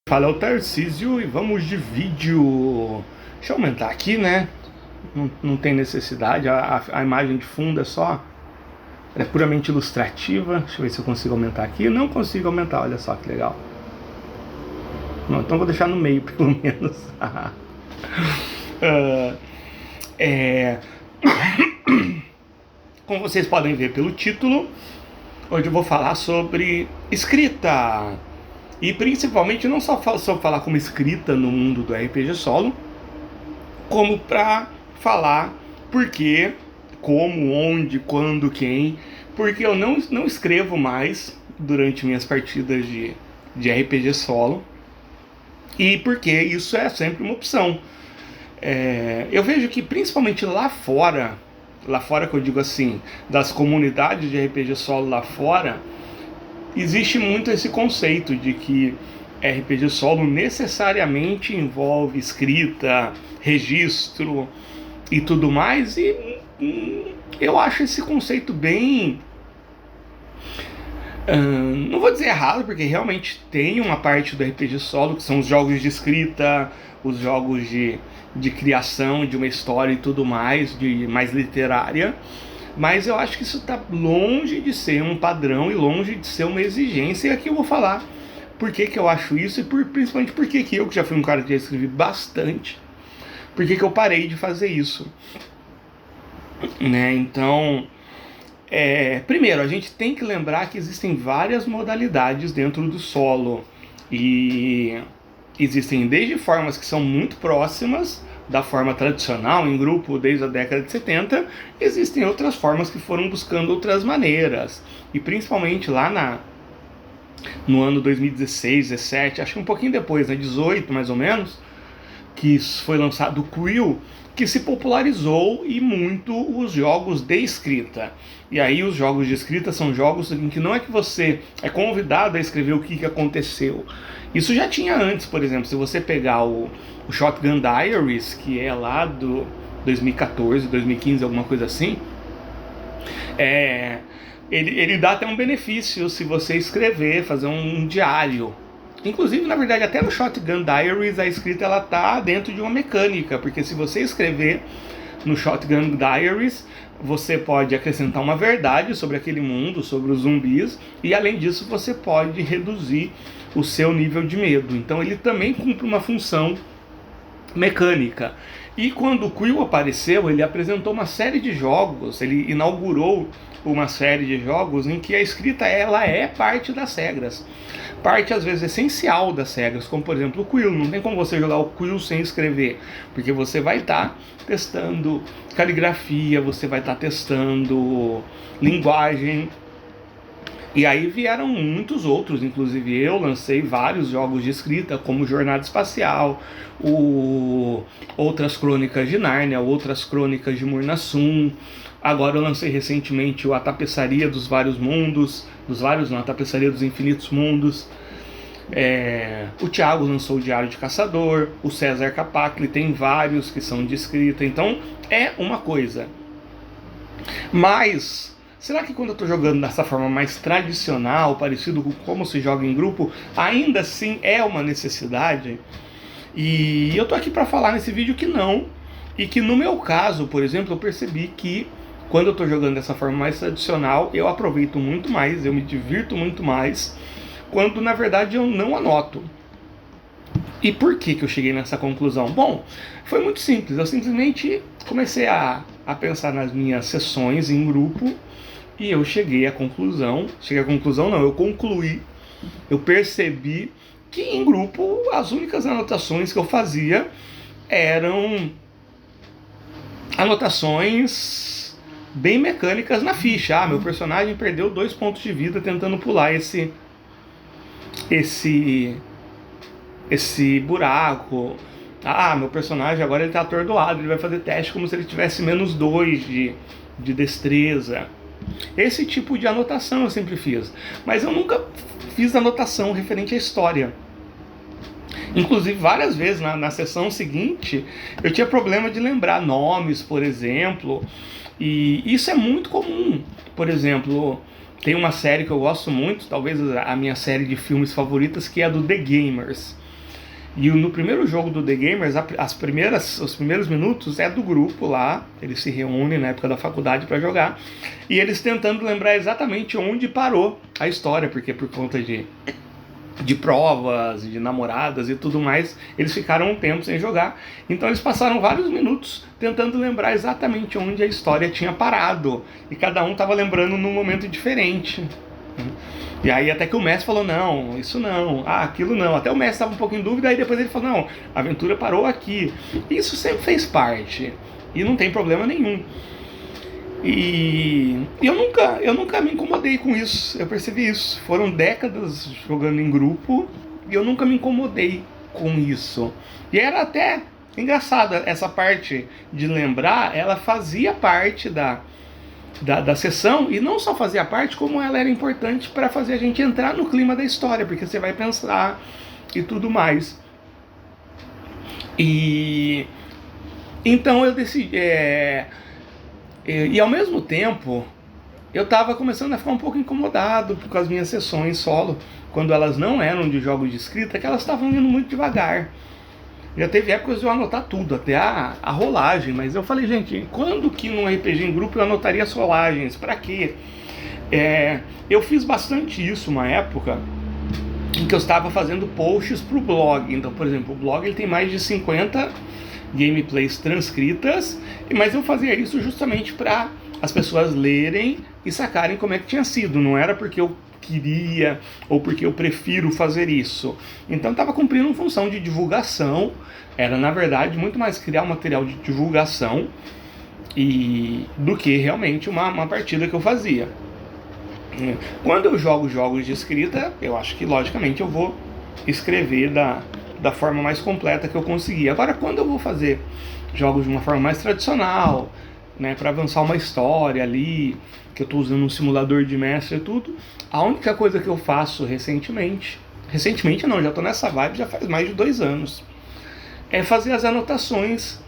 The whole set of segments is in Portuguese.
Fala, é o Tarcísio e vamos de vídeo. Deixa eu aumentar aqui, né? Não tem necessidade, a imagem de fundo é puramente ilustrativa. Deixa eu ver se eu consigo aumentar aqui. Não consigo aumentar, olha só que legal. Não, então vou deixar no meio pelo menos. Como vocês podem ver pelo título, hoje eu vou falar sobre escrita. E principalmente não só sobre falar como escrita no mundo do RPG solo, como para falar por quê, como, onde, quando, quem. Porque eu não escrevo mais durante minhas partidas de RPG solo. E porque isso é sempre uma opção. Eu vejo que principalmente lá fora que eu digo assim, das comunidades de RPG solo lá fora, existe muito esse conceito de que RPG solo necessariamente envolve escrita, registro e tudo mais, e eu acho esse conceito bem... não vou dizer errado, porque realmente tem uma parte do RPG solo, que são os jogos de escrita, os jogos de criação de uma história e tudo mais, de mais literária. Mas eu acho que isso está longe de ser um padrão e longe de ser uma exigência. E aqui eu vou falar por que eu acho isso e principalmente por que eu, que já fui um cara que já escrevi bastante, por que eu parei de fazer isso. Né? Então, primeiro, a gente tem que lembrar que existem várias modalidades dentro do solo. E existem desde formas que são muito próximas da forma tradicional em grupo desde a década de 70, existem outras formas que foram buscando outras maneiras. E principalmente lá no ano 2016, 17, acho que um pouquinho depois, né, 18 mais ou menos, que foi lançado o Quill, que se popularizou e muito os jogos de escrita. E aí os jogos de escrita são jogos em que não é que você é convidado a escrever o que aconteceu. Isso já tinha antes, por exemplo, se você pegar o Shotgun Diaries, que é lá do 2014, 2015, alguma coisa assim, ele dá até um benefício se você escrever, fazer um diário. Inclusive, na verdade, até no Shotgun Diaries a escrita ela tá dentro de uma mecânica, porque se você escrever no Shotgun Diaries, você pode acrescentar uma verdade sobre aquele mundo, sobre os zumbis, e além disso você pode reduzir o seu nível de medo. Então ele também cumpre uma função mecânica. E quando o Quill apareceu, ele apresentou uma série de jogos, ele inaugurou uma série de jogos em que a escrita ela é parte das regras, parte às vezes essencial das regras, como por exemplo o Quill. Não tem como você jogar o Quill sem escrever, porque você vai estar testando caligrafia, você vai estar testando linguagem. E aí vieram muitos outros, inclusive eu lancei vários jogos de escrita, como Jornada Espacial, outras crônicas de Nárnia, outras crônicas de Murnassum. Agora eu lancei recentemente A Tapeçaria dos Vários Mundos, A Tapeçaria dos Infinitos Mundos. O Thiago lançou o Diário de Caçador, o César Capacli tem vários que são de escrita, então é uma coisa. Mas será que quando eu estou jogando dessa forma mais tradicional, parecido com como se joga em grupo, ainda assim é uma necessidade? E eu tô aqui para falar nesse vídeo que não, e que no meu caso, por exemplo, eu percebi que quando eu estou jogando dessa forma mais tradicional, eu aproveito muito mais, eu me divirto muito mais, quando na verdade eu não anoto. E por que eu cheguei nessa conclusão? Bom, foi muito simples, eu simplesmente comecei a pensar nas minhas sessões em grupo, e eu eu concluí, eu percebi que em grupo as únicas anotações que eu fazia eram anotações bem mecânicas na ficha. Meu personagem perdeu 2 pontos de vida tentando pular esse buraco. Meu personagem agora ele tá atordoado, ele vai fazer teste como se ele tivesse -2 de destreza. Esse tipo de anotação eu sempre fiz, mas eu nunca fiz anotação referente à história. Inclusive várias vezes na sessão seguinte eu tinha problema de lembrar nomes, por exemplo, e isso é muito comum. Por exemplo, tem uma série que eu gosto muito, talvez a minha série de filmes favoritas, que é a do The Gamers. E no primeiro jogo do The Gamers, os primeiros minutos é do grupo lá, eles se reúnem na época da faculdade para jogar, e eles tentando lembrar exatamente onde parou a história, porque por conta de provas, de namoradas e tudo mais, eles ficaram um tempo sem jogar. Então eles passaram vários minutos tentando lembrar exatamente onde a história tinha parado, e cada um estava lembrando num momento diferente. E aí até que o mestre falou, não, isso não, aquilo não. Até o mestre estava um pouco em dúvida, aí depois ele falou, não, a aventura parou aqui. Isso sempre fez parte, e não tem problema nenhum. E eu nunca me incomodei com isso, eu percebi isso. Foram décadas jogando em grupo, e eu nunca me incomodei com isso. E era até engraçada essa parte de lembrar, ela fazia parte da sessão, e não só fazia parte, como ela era importante para fazer a gente entrar no clima da história, porque você vai pensar e tudo mais. E então eu decidi, e ao mesmo tempo eu estava começando a ficar um pouco incomodado com as minhas sessões solo, quando elas não eram de jogos de escrita, que elas estavam indo muito devagar. Já teve épocas de eu anotar tudo, até a rolagem, mas eu falei, gente, quando que num RPG em grupo eu anotaria as rolagens? Pra quê? Eu fiz bastante isso uma época em que eu estava fazendo posts pro blog. Então, por exemplo, o blog ele tem mais de 50 gameplays transcritas, mas eu fazia isso justamente para as pessoas lerem e sacarem como é que tinha sido. Não era porque eu queria ou porque eu prefiro fazer isso. Então estava cumprindo uma função de divulgação. Era na verdade muito mais criar um material de divulgação do que realmente uma partida que eu fazia. Quando eu jogo jogos de escrita, eu acho que logicamente eu vou escrever da forma mais completa que eu conseguir. Agora, quando eu vou fazer jogos de uma forma mais tradicional, né, para avançar uma história ali, que eu estou usando um simulador de mestre e tudo, a única coisa que eu faço recentemente não, já estou nessa vibe já faz mais de 2 anos, é fazer as anotações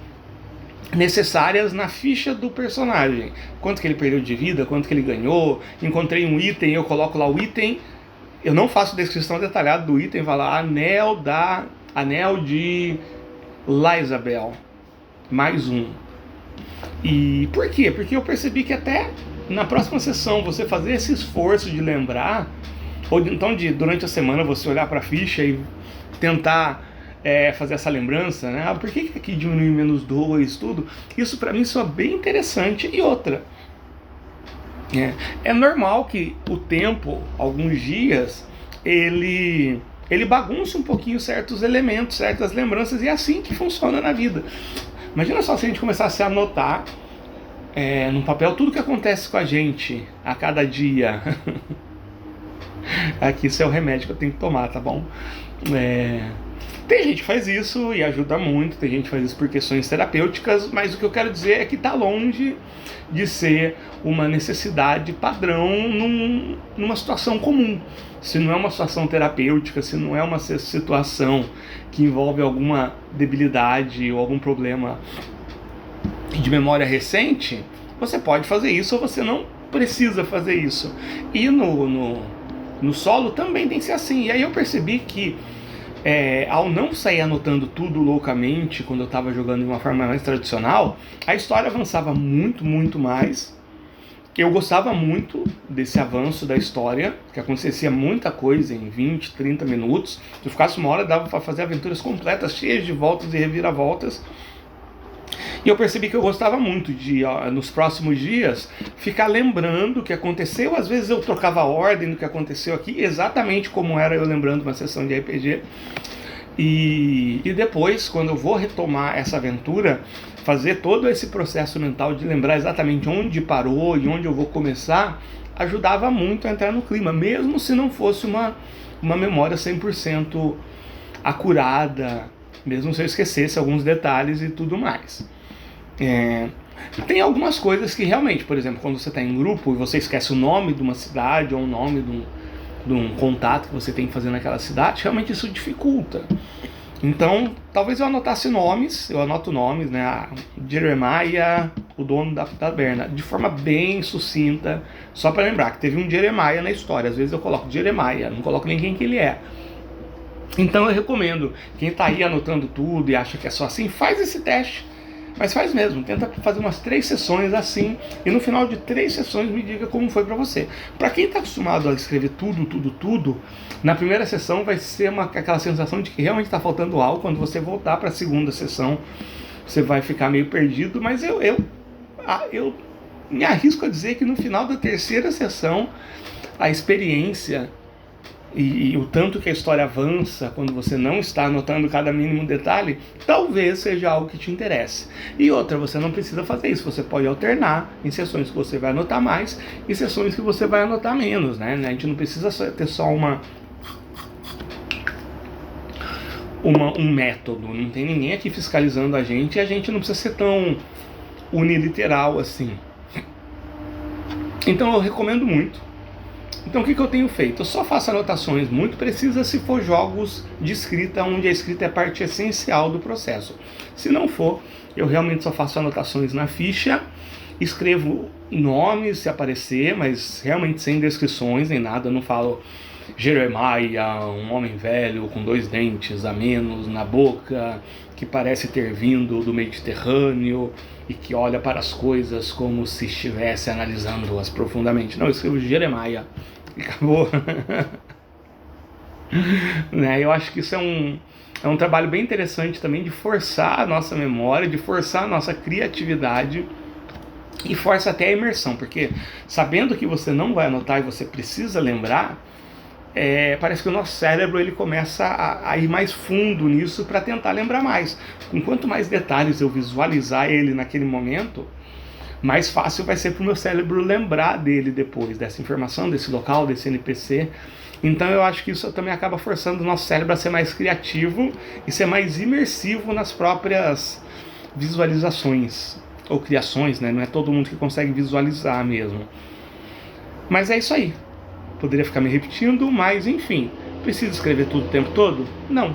necessárias na ficha do personagem. Quanto que ele perdeu de vida, quanto que ele ganhou, encontrei um item, eu coloco lá o item, eu não faço descrição detalhada do item, vai lá, anel de Laisabel, mais um. E por quê? Porque eu percebi que até na próxima sessão você fazer esse esforço de lembrar, ou então durante a semana você olhar para a ficha e tentar fazer essa lembrança, né? Por que aqui diminui -2, tudo? Isso para mim soa bem interessante. E outra, é normal que o tempo, alguns dias, ele bagunça um pouquinho certos elementos, certas lembranças, e é assim que funciona na vida. Imagina só se a gente começasse a anotar no papel tudo que acontece com a gente a cada dia. Aqui isso é o remédio que eu tenho que tomar, tá bom? Tem gente que faz isso e ajuda muito, tem gente que faz isso por questões terapêuticas, mas o que eu quero dizer é que está longe de ser uma necessidade padrão numa situação comum. Se não é uma situação terapêutica, se não é uma situação que envolve alguma debilidade ou algum problema de memória recente, você pode fazer isso ou você não precisa fazer isso. E no solo também tem que ser assim. E aí eu percebi que ao não sair anotando tudo loucamente quando eu estava jogando de uma forma mais tradicional, a história avançava muito, muito mais. Eu gostava muito desse avanço da história, que acontecia muita coisa em 20, 30 minutos. Se eu ficasse uma hora, dava para fazer aventuras completas, cheias de voltas e reviravoltas. E eu percebi que eu gostava muito de, nos próximos dias, ficar lembrando o que aconteceu. Às vezes eu trocava a ordem do que aconteceu aqui, exatamente como era eu lembrando uma sessão de RPG. E depois, quando eu vou retomar essa aventura, fazer todo esse processo mental de lembrar exatamente onde parou e onde eu vou começar, ajudava muito a entrar no clima, mesmo se não fosse uma memória 100% acurada, mesmo se eu esquecesse alguns detalhes e tudo mais. Tem algumas coisas que realmente, por exemplo, quando você está em grupo e você esquece o nome de uma cidade ou o nome de um contato que você tem que fazer naquela cidade, realmente isso dificulta. Então, talvez eu anotasse nomes, eu anoto nomes, né? Jeremiah, o dono da taberna, de forma bem sucinta, só para lembrar que teve um Jeremiah na história. Às vezes eu coloco Jeremiah, não coloco ninguém que ele é. Então eu recomendo, quem está aí anotando tudo e acha que é só assim, faz esse teste. Mas faz mesmo, tenta fazer umas 3 sessões assim, e no final de 3 sessões me diga como foi para você. Para quem está acostumado a escrever tudo, na primeira sessão vai ser aquela sensação de que realmente está faltando algo. Quando você voltar para a segunda sessão, você vai ficar meio perdido, mas eu me arrisco a dizer que no final da terceira sessão, a experiência e o tanto que a história avança quando você não está anotando cada mínimo detalhe, talvez seja algo que te interesse. E outra, você não precisa fazer isso, você pode alternar em sessões que você vai anotar mais e sessões que você vai anotar menos, né? A gente não precisa ter só um método, não tem ninguém aqui fiscalizando a gente, e a gente não precisa ser tão uniliteral assim. Então eu recomendo muito. Então o que eu tenho feito? Eu só faço anotações muito precisas se for jogos de escrita, onde a escrita é parte essencial do processo. Se não for, eu realmente só faço anotações na ficha, escrevo nomes se aparecer, mas realmente sem descrições nem nada. Eu não falo Jeremiah, um homem velho com 2 dentes a menos na boca, que parece ter vindo do Mediterrâneo e que olha para as coisas como se estivesse analisando-as profundamente. Não, eu escrevo Jeremiah e acabou. Né? Eu acho que isso é um trabalho bem interessante também, de forçar a nossa memória, de forçar a nossa criatividade, e força até a imersão, porque sabendo que você não vai anotar e você precisa lembrar, parece que o nosso cérebro ele começa a ir mais fundo nisso para tentar lembrar mais. Quanto mais detalhes eu visualizar ele naquele momento, mais fácil vai ser para o meu cérebro lembrar dele depois, dessa informação, desse local, desse NPC. Então eu acho que isso também acaba forçando o nosso cérebro a ser mais criativo e ser mais imersivo nas próprias visualizações ou criações, né? Não é todo mundo que consegue visualizar mesmo. Mas é isso aí. Poderia ficar me repetindo, mas enfim, preciso escrever tudo o tempo todo? Não.